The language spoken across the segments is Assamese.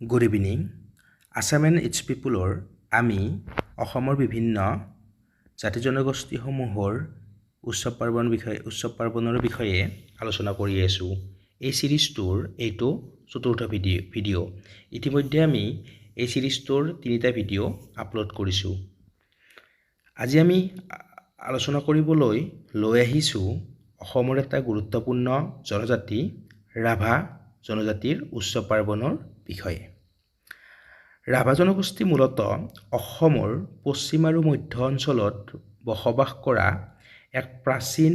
Good evening. Assam and its পিপুলৰ আমি অসমৰ বিভিন্ন জাতি জনগোষ্ঠীসমূহৰ উৎসৱ পাৰ্বণৰ বিষয়ে আলোচনা কৰি আছোঁ। এই ছিৰিজটোৰ এইটো চতুৰ্থ ভিডিঅ'। ইতিমধ্যে আমি এই ছিৰিজটোৰ 3টা ভিডিঅ' আপলোড কৰিছোঁ। আজি আমি আলোচনা কৰিবলৈ লৈ আহিছোঁ অসমৰ এটা গুৰুত্বপূৰ্ণ জনজাতি ৰাভা জনজাতিৰ উৎসৱ পাৰ্বণৰ বিষয়ে। ৰাভা জনগোষ্ঠী মূলতঃ অসমৰ পশ্চিম আৰু মধ্য অঞ্চলত বসবাস কৰা এক প্ৰাচীন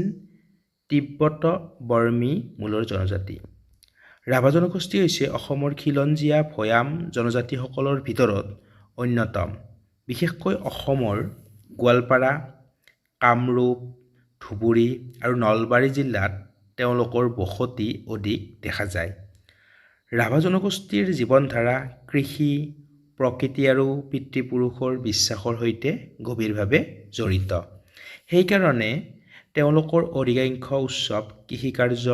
তিব্বত বৰ্মী মূলৰ জনজাতি। ৰাভা জনগোষ্ঠী হৈছে অসমৰ খিলঞ্জীয়া ভৈয়াম জনজাতিসকলৰ ভিতৰত অন্যতম। বিশেষকৈ অসমৰ গোৱালপাৰা, কামৰূপ, ধুবুৰী আৰু নলবাৰী জিলাত তেওঁলোকৰ বসতি অধিক দেখা যায়। ৰাভা জনগোষ্ঠীৰ জীৱনধাৰা কৃষি, প্ৰকৃতি আৰু পিতৃপুৰুষৰ বিশ্বাসৰ সৈতে গভীৰভাৱে জড়িত। সেইকাৰণে তেওঁলোকৰ অধিকাংশ উৎসৱ কৃষিকাৰ্য,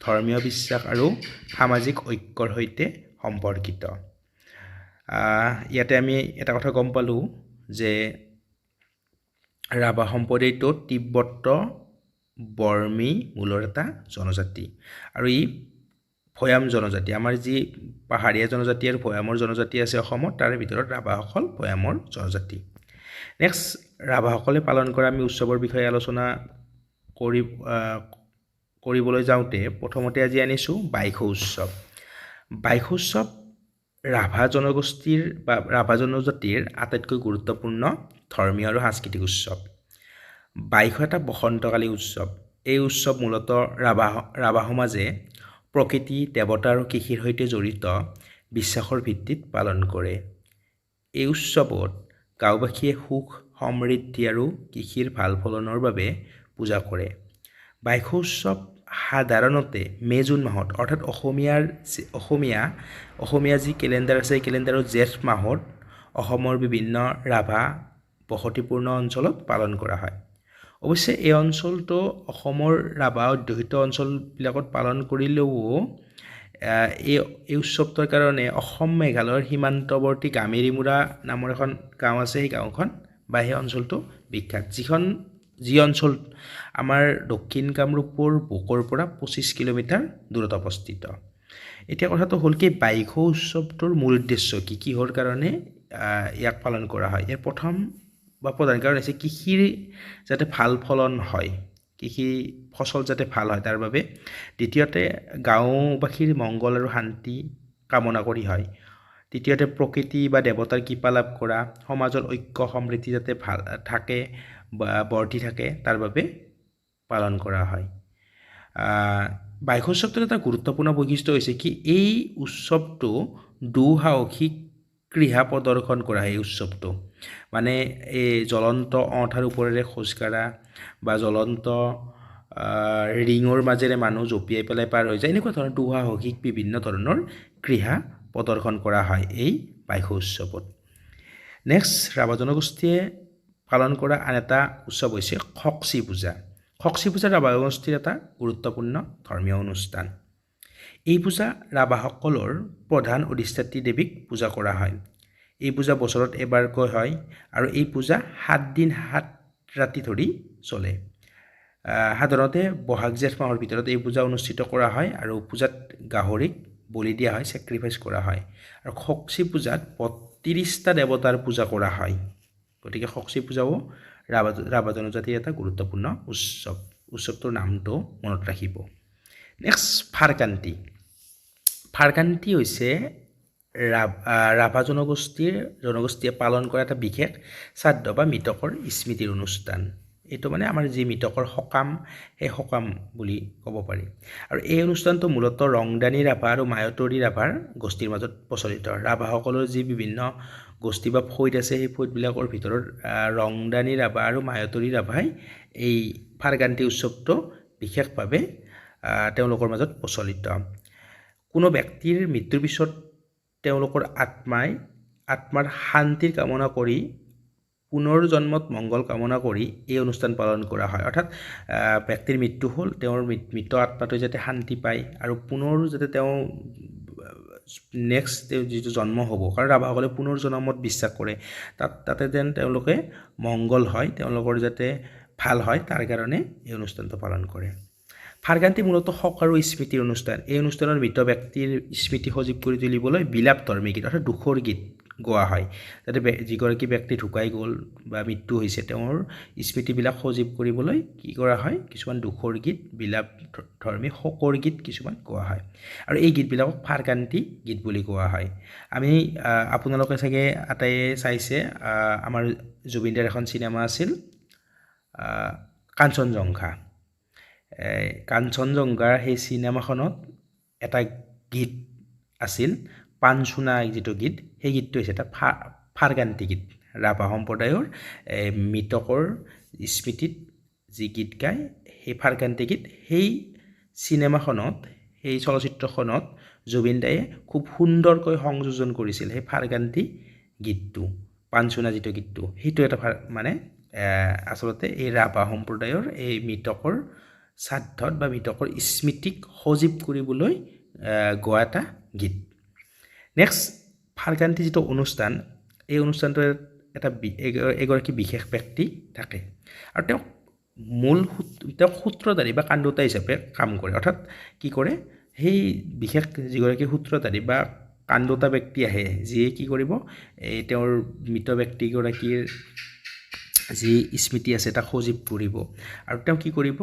ধৰ্মীয় বিশ্বাস আৰু সামাজিক ঐক্যৰ সৈতে সম্পৰ্কিত। ইয়াতে আমি এটা কথা গম পালোঁ যে ৰাভা সম্প্ৰদায়টো তিব্বত বৰ্মী মূলৰ এটা জনজাতি আৰু ই ভৈয়াম জনজাতি। আমাৰ যি পাহাৰীয়া জনজাতি আৰু ভৈয়ামৰ জনজাতি আছে অসমত, তাৰে ভিতৰত ৰাভাসকল ভৈয়ামৰ জনজাতি। নেক্সট, ৰাভাসকলে পালন কৰা আমি উৎসৱৰ বিষয়ে আলোচনা কৰিবলৈ যাওঁতে প্ৰথমতে আজি আনিছোঁ বাইখো উৎসৱ। বাইখো উৎসৱ ৰাভা জনজাতিৰ আটাইতকৈ গুৰুত্বপূৰ্ণ ধৰ্মীয় আৰু সাংস্কৃতিক উৎসৱ। বাইখো এটা বসন্তকালী উৎসৱ। এই উৎসৱ মূলতঃ ৰাভা সমাজে প্ৰকৃতি, দেৱতা আৰু কৃষিৰ সৈতে জড়িত বিশ্বাসৰ ভিত্তিত পালন কৰে। এই উৎসৱত গাঁওবাসীয়ে সুখ, সমৃদ্ধি আৰু কৃষিৰ ভাল ফলনৰ বাবে পূজা কৰে। বাইখো উৎসৱ সাধাৰণতে মে'-জুন মাহত, অৰ্থাৎ অসমীয়া যি কেলেণ্ডাৰ আছে এই কেলেণ্ডাৰৰ জেঠ মাহত অসমৰ বিভিন্ন ৰাভা বসতিপূৰ্ণ অঞ্চলত পালন কৰা হয়। অৱশ্যে এই অঞ্চলটো অসমৰ ৰাভা অধ্যুষিত অঞ্চলবিলাকত পালন কৰিলেও এই উৎসৱটোৰ কাৰণে অসম মেঘালয়ৰ সীমান্তৱৰ্তী গামেৰীমুৰা নামৰ এখন গাঁও আছে, সেই গাঁওখন বা সেই অঞ্চলটো বিখ্যাত, যি অঞ্চল আমাৰ দক্ষিণ কামৰূপৰ বুকৰ পৰা 25 কিলোমিটাৰ দূৰত অৱস্থিত। এতিয়া কথাটো হ'ল কি, বাইখো উৎসৱটোৰ মূল উদ্দেশ্য কি, কিহৰ কাৰণে ইয়াক পালন কৰা হয়? ইয়াৰ প্ৰথম বা প্ৰধান কাৰণ হৈছে কৃষিৰ যাতে ভাল ফলন হয়, কৃষি ফচল যাতে ভাল হয় তাৰ বাবে। দ্বিতীয়তে গাঁওবাসীৰ মংগল আৰু শান্তি কামনা কৰি হয়। তৃতীয়তে প্ৰকৃতি বা দেৱতাৰ কৃপা লাভ কৰা, সমাজৰ ঐক্য সমৃদ্ধি যাতে ভাল থাকে বা বৰ্তি থাকে তাৰ বাবে পালন কৰা হয়। বাইখো উৎসৱটোৰ এটা গুৰুত্বপূৰ্ণ বৈশিষ্ট্য হৈছে কি, এই উৎসৱটো দুঃসাহসিক ক্ৰীড়া প্ৰদৰ্শন কৰা হয়। এই উৎসৱটো মানে এই জ্বলন্ত অঙঠাৰ ওপৰেৰে খোজকাঢ়া বা জ্বলন্ত ৰিঙৰ মাজেৰে মানুহ জঁপিয়াই পেলাই পাৰ হৈ যায়, এনেকুৱা ধৰণৰ দুঃসাহসিক বিভিন্ন ধৰণৰ ক্ৰীড়া প্ৰদৰ্শন কৰা হয় এই বাইখো উৎসৱত। নেক্সট, ৰাভা জনগোষ্ঠীয়ে পালন কৰা আন এটা উৎসৱ হৈছে খকচি পূজা। খকচি পূজা ৰাভা জনগোষ্ঠীৰ এটা গুৰুত্বপূৰ্ণ ধৰ্মীয় অনুষ্ঠান। এই পূজা ৰাভাসকলৰ প্ৰধান অধিষ্ঠাত্ৰী দেৱীক পূজা কৰা হয়। এই পূজা বছৰত এবাৰকৈ হয় আৰু এই পূজা 7 দিন 7 ৰাতি ধৰি চলে। সাধাৰণতে বহাগ-জেঠ মাহৰ ভিতৰত এই পূজা অনুষ্ঠিত কৰা হয় আৰু পূজাত গাহৰিক বলি দিয়া হয়, ছেক্ৰিফাইচ কৰা হয়। আৰু খকচি পূজাত 32টা দেৱতাৰ পূজা কৰা হয়। গতিকে খকচি পূজাও ৰাভা জনজাতিৰ এটা গুৰুত্বপূৰ্ণ উৎসৱ। উৎসৱটোৰ নামটো মনত ৰাখিব। নেক্সট, ফাৰকান্তি হৈছে ৰাভা জনগোষ্ঠীয়ে পালন কৰা এটা বিশেষ শ্ৰাদ্ধ বা মৃতকৰ স্মৃতিৰ অনুষ্ঠান। এইটো মানে আমাৰ যি মৃতকৰ সকাম, সেই সকাম বুলি ক'ব পাৰি। আৰু এই অনুষ্ঠানটো মূলতঃ ৰংদানী ৰাভা আৰু মায়তৰী ৰাভাৰ গোষ্ঠীৰ মাজত প্ৰচলিত। ৰাভাসকলৰ যি বিভিন্ন গোষ্ঠী বা ফৈদ আছে, সেই ফৈদবিলাকৰ ভিতৰত ৰংদানী ৰাভা আৰু মায়তৰী ৰাভাই এই ফাৰকান্তি উৎসৱটো বিশেষভাৱে তেওঁলোকৰ মাজত প্ৰচলিত। কোনো ব্যক্তিৰ মৃত্যুৰ পিছত তেওঁলোকৰ আত্মাৰ শান্তিৰ কামনা কৰি, পুনৰ জন্মত মংগল কামনা কৰি এই অনুষ্ঠান পালন কৰা হয়। অৰ্থাৎ ব্যক্তিৰ মৃত্যু হ'ল, তেওঁৰ মৃত আত্মাটোৱে যাতে শান্তি পায় আৰু পুনৰ যাতে তেওঁ নেক্সট যিটো জন্ম হ'ব, কাৰণ ৰাভাসকলে পুনৰ জন্মত বিশ্বাস কৰে, তাতে যেন তেওঁলোকে মংগল হয়, তেওঁলোকৰ যাতে ভাল হয়, তাৰ কাৰণে এই অনুষ্ঠানটো পালন কৰে। ফাৰগান্তি মূলতঃ শোক আৰু স্মৃতিৰ অনুষ্ঠান। এই অনুষ্ঠানত মৃত ব্যক্তিৰ স্মৃতি সজীৱ কৰি তুলিবলৈ বিলাপ ধৰ্মী গীত অৰ্থাৎ দুখৰ গীত গোৱা হয়, যাতে যিগৰাকী ব্যক্তি ঢুকাই গ'ল বা মৃত্যু হৈছে তেওঁৰ স্মৃতিবিলাক সজীৱ কৰিবলৈ কি কৰা হয়, কিছুমান দুখৰ গীত, বিলাপ ধৰ্মী শোকৰ গীত কিছুমান গোৱা হয়, আৰু এই গীতবিলাকক ফাৰগান্তি গীত বুলি কোৱা হয়। আমি আপোনালোকে চাগে আটাইয়ে চাইছে, আমাৰ জুবিনদাৰ এখন চিনেমা আছিল কাঞ্চনজংঘা। কাঞ্চনজংঘাৰ সেই চিনেমাখনত এটা গীত আছিল, পানচোনা যিটো গীত, সেই গীতটো হৈছে এটা ফাৰগান্তি গীত। ৰাভা সম্প্ৰদায়ৰ মৃতকৰ স্মৃতিত যি গীত গায় সেই ফাৰগান্তি গীত। সেই চিনেমাখনত, সেই চলচ্চিত্ৰখনত জুবিনদায়ে খুব সুন্দৰকৈ সংযোজন কৰিছিল সেই ফাৰগান্তি গীতটো, পানচোনা যিটো গীতটো, সেইটো এটা মানে আচলতে এই ৰাভা সম্প্ৰদায়ৰ এই মৃতকৰ শ্ৰাদ্ধত বা মৃতকৰ স্মৃতিক সজীৱ কৰিবলৈ গোৱা এটা গীত। নেক্সট, ফাৰগান্তি যিটো অনুষ্ঠান, এই অনুষ্ঠানটোৰ এগৰাকী বিশেষ ব্যক্তি থাকে, আৰু তেওঁক সূত্ৰধাৰী বা কাণ্ডতা হিচাপে কাম কৰে, অৰ্থাৎ কি কৰে, সেই বিশেষ যিগৰাকী সূত্ৰধাৰী বা কাণ্ডতা ব্যক্তি আহে, যিয়ে কি কৰিব, তেওঁৰ মৃত ব্যক্তিগৰাকীৰ যি স্মৃতি আছে তাক সজীৱ কৰিব, আৰু তেওঁ কি কৰিব,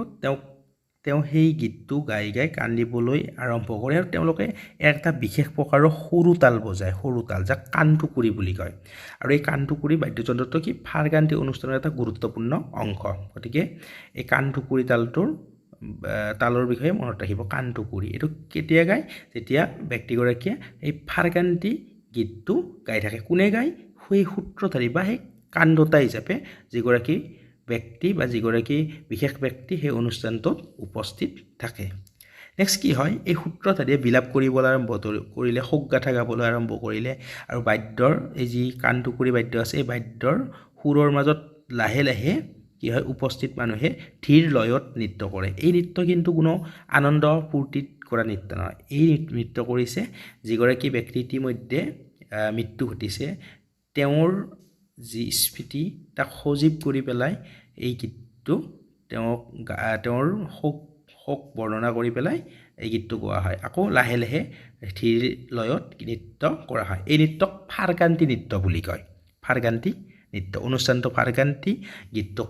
তেওঁ সেই গীতটো গাই কান্দিবলৈ আৰম্ভ কৰে, আৰু তেওঁলোকে এটা বিশেষ প্ৰকাৰৰ সৰু তাল বজায়, সৰু তাল, যাক কাণটুকুৰি বুলি কয়, আৰু এই কাণটুকুৰি বাদ্যযন্ত্ৰটো কি ফাৰগান্তি অনুষ্ঠানৰ এটা গুৰুত্বপূৰ্ণ অংশ। গতিকে এই কাণটুকুৰি তালৰ বিষয়ে মনত ৰাখিব, কাণটুকুৰি। এইটো কেতিয়া গায়, যেতিয়া ব্যক্তিগৰাকীয়ে এই ফাৰগান্তি গীতটো গাই থাকে। কোনে গায়, সেই সূত্ৰধাৰী বা সেই কাণ্ডতা হিচাপে যিগৰাকী ব্যক্তি বা যিগৰাকী বিশেষ ব্যক্তি সেই অনুষ্ঠানটোত উপস্থিত থাকে। নেক্সট কি হয়, এই সূত্ৰধাৰীয়ে বিলাপ কৰিবলৈ আৰম্ভ কৰিলে, শোকগাথা গাবলৈ আৰম্ভ কৰিলে, আৰু বাদ্যৰ এই যি কাণটুকুৰি বাদ্য আছে, এই বাদ্যৰ সুৰৰ মাজত লাহে লাহে কি হয়, উপস্থিত মানুহে ধীৰ লয়ত নৃত্য কৰে। এই নৃত্য কিন্তু কোনো আনন্দ ফূৰ্তিত কৰা নৃত্য নহয়, এই নৃত্য কৰিছে যিগৰাকী ব্যক্তি ইতিমধ্যে মৃত্যু ঘটিছে, তেওঁৰ যি স্মৃতি তাক সজীৱ কৰি পেলাই এই গীতটো তেওঁৰ শোক বৰ্ণনা কৰি পেলাই এই গীতটো গোৱা হয়। আকৌ লাহে লাহে ধীৰ লয়ত নৃত্য কৰা হয়। এই নৃত্যক ফাৰগান্তি নৃত্য বুলি কয়, ফাৰগান্তি নৃত্য। অনুষ্ঠানটো ফাৰগান্তি, গীতটোক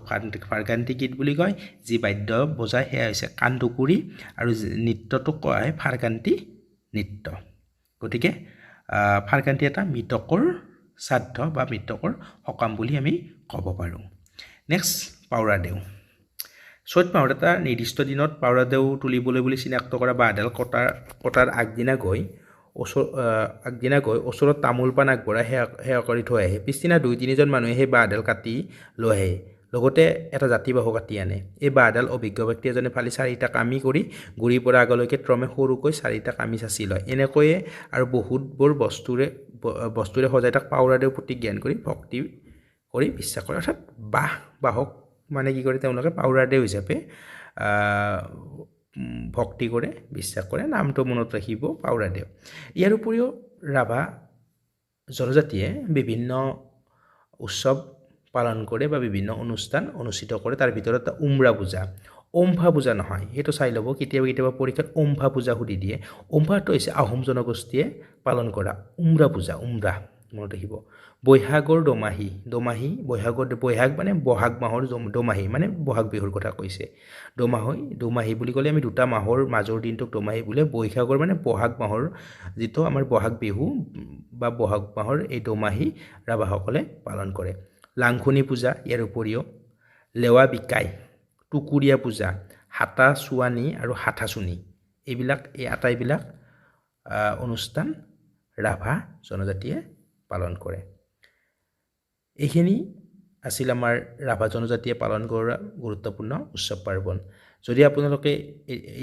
ফাৰগান্তি গীত বুলি কয়। যি বাদ্য বজায় সেয়া হৈছে কাণটুকুৰি, আৰু নৃত্যটোক কোৱা হয় ফাৰগান্তি নৃত্য। গতিকে ফাৰগান্তি এটা মৃতকৰ শ্ৰাদ্ধ বা মৃতকৰ সকাম বুলি আমি ক'ব পাৰোঁ। নেক্সট, পাউৰাদেউ। চ'ত মাহত এটা নিৰ্দিষ্ট দিনত পাউৰাদেউ তুলিবলৈ বুলি চিনাক্ত কৰা বাঁহডাল কটাৰ আগদিনা গৈ ওচৰত তামোল পাণ আগবঢ়াই সেৱা কৰি থৈ আহে। পিছদিনা 2-3জন মানুহে সেই বাঁহডাল কাটি লৈ আহে, লগতে এটা জাতি বাঁহো কাটি আনে। এই বাঁহডাল অভিজ্ঞ ব্যক্তি এজনে ফালি 4টা কামি কৰি গুৰিৰ পৰা আগলৈকে ক্ৰমে সৰুকৈ 4টা কামি চাচি লয়। এনেকৈয়ে আৰু বহুতবোৰ বস্তুৰে সজাই তাক পাউৰাদেউ প্ৰতীক জ্ঞান কৰি ভক্তি কৰি বিশ্বাস কৰে, অৰ্থাৎ বাঁহক মানে কি কৰে, তেওঁলোকে পাউৰাদেউ হিচাপে ভক্তি কৰে, বিশ্বাস কৰে। নামটো মনত ৰাখিব, পাউৰাদেউ। ইয়াৰ উপৰিও ৰাভা জনজাতিয়ে বিভিন্ন উৎসৱ পালন কৰে বা বিভিন্ন অনুষ্ঠান অনুষ্ঠিত কৰে। তাৰ ভিতৰত উমৰা পূজা, ওমফা পূজা নহয়, সেইটো চাই ল'ব, কেতিয়াবা পৰীক্ষাত ওমফা পূজা সুধি দিয়ে। ওমফাটো হৈছে আহোম জনগোষ্ঠীয়ে পালন কৰা, উমৰা পূজা, উমৰা মনত ৰাখিব। বৈহাগৰ দোমাহী, বৈহাগ মানে বহাগ মাহৰ দোমাহী মানে বহাগ বিহুৰ কথা কৈছে। দোমাহী বুলি ক'লে আমি 2টা মাহৰ মাজৰ দিনটোক দোমাহী বোলে। বৈশাগৰ মানে বহাগ মাহৰ যিটো আমাৰ বহাগ বিহু বা বহাগ মাহৰ এই দোমাহী ৰাভাসকলে পালন কৰে। লাংখুনি পূজা, ইয়াৰ উপৰিও লেৱা বিকাই, টুকুৰীয়া পূজা, হাতা চুৱানী আৰু হাথাচুনি, এই আটাইবিলাক অনুষ্ঠান ৰাভা জনজাতিয়ে পালন কৰে। এইখিনি আছিল আমাৰ ৰাভা জনজাতিয়ে পালন কৰা গুৰুত্বপূৰ্ণ উৎসৱ পাৰ্বণ। যদি আপোনালোকে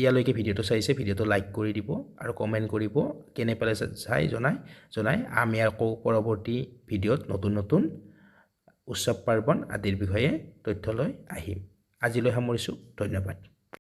ইয়ালৈকে ভিডিঅ'টো চাইছে, ভিডিঅ'টো লাইক কৰি দিব আৰু কমেণ্ট কৰিব, কেনে পালে চাই জনাই আমি আকৌ পৰৱৰ্তী ভিডিঅ'ত নতুন উৎসৱ পাৰ্বণ আদিৰ বিষয়ে তথ্য লৈ আহিম। আজিলৈ সামৰিছোঁ, ধন্যবাদ।